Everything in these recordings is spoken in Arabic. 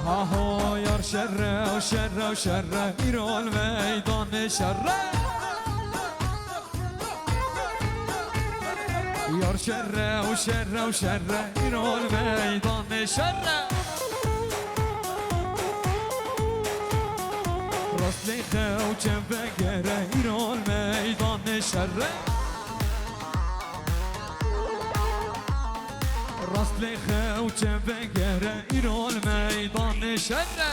هاهو يار شره وشره وشره إيرو الميدان شره يار شره وشره وشره إيرو الميدان شره راست ليخه وجنبه قره إيرو الميدان شره راست ليخه وجنبه قره إيرو الميدان شره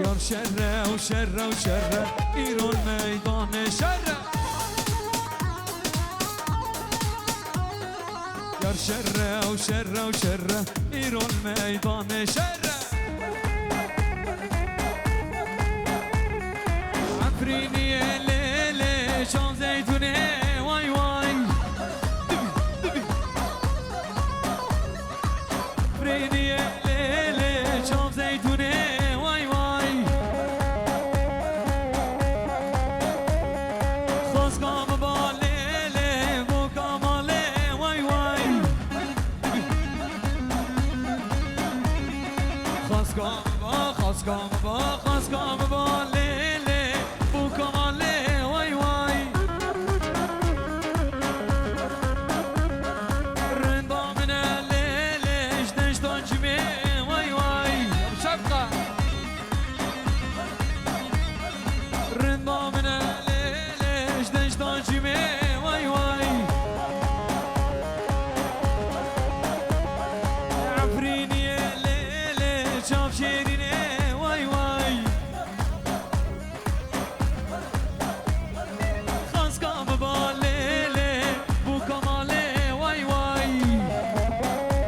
يار شره وشره وشره إيرو الميدان شره يار شره وشره وشره إيرو الميدان شره عفريني يا ليلي شان زيتوني واي واي عفريني يا ليلي شان زيتوني واي واي خاص قام بالليلي بو كمالي واي واي خاص قام بالليلي بو كمالي واي واي رندا من الليل جدش تنجمي واي واي بشبقة رندا من الليل جدش تنجمي واي واي عفريني يا ليلي شاف شيريني واي واي خاص قام بالليلي بو كمالي واي واي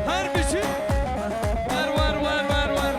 هربشي ور ور ور ور ور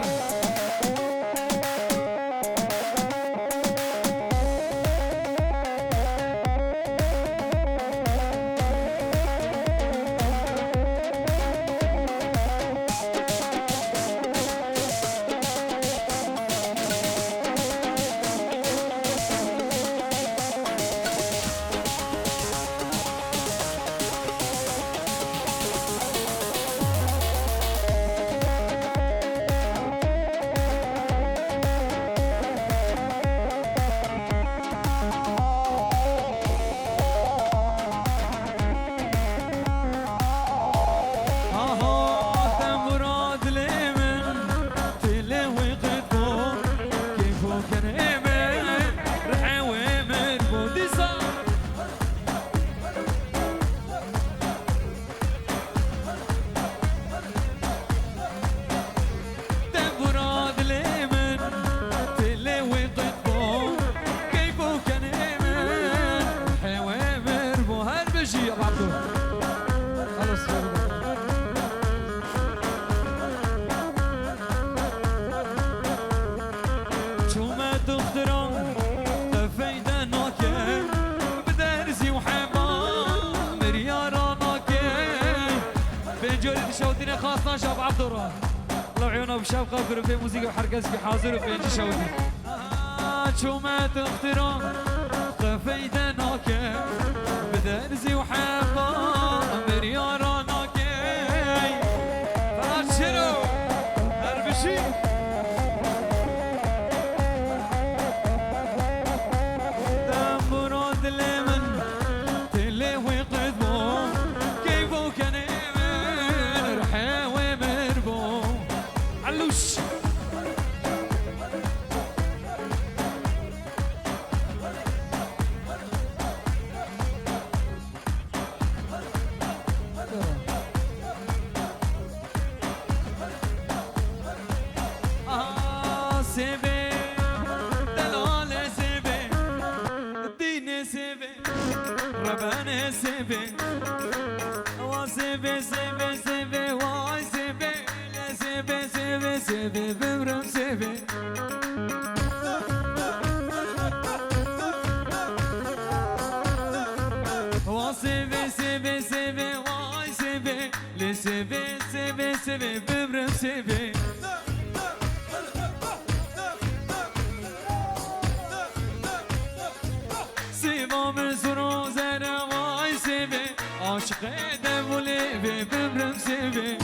خاصة شاب عبد الله الله عيونه بشبقة في موسيقى وحركات في حاضر وفي انجي شودي شو ما تخترون خفيدا نوكي بدرزي وحبا مريارا نوكي فراشرو هربشي دمبرو دلمن تلي وقدمو كيفو كان علوش سيبي دلال سيبي الدين سيبي ربان سيبي وسيبي سيبي سيبي واي سيبي لا سيبي سيبي سيبي بمرم سيبي وسيبي سيبي سيبي واي سيبي لا سيبي سيبي سيبي بمرم سيبي سيبا من سرو زنا واي سيبي عاشق دبولي ببرم سبي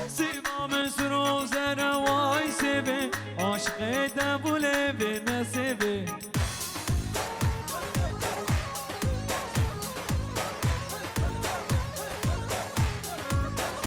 سيما من سروزنا واي سبي عاشق دبولي بنسبي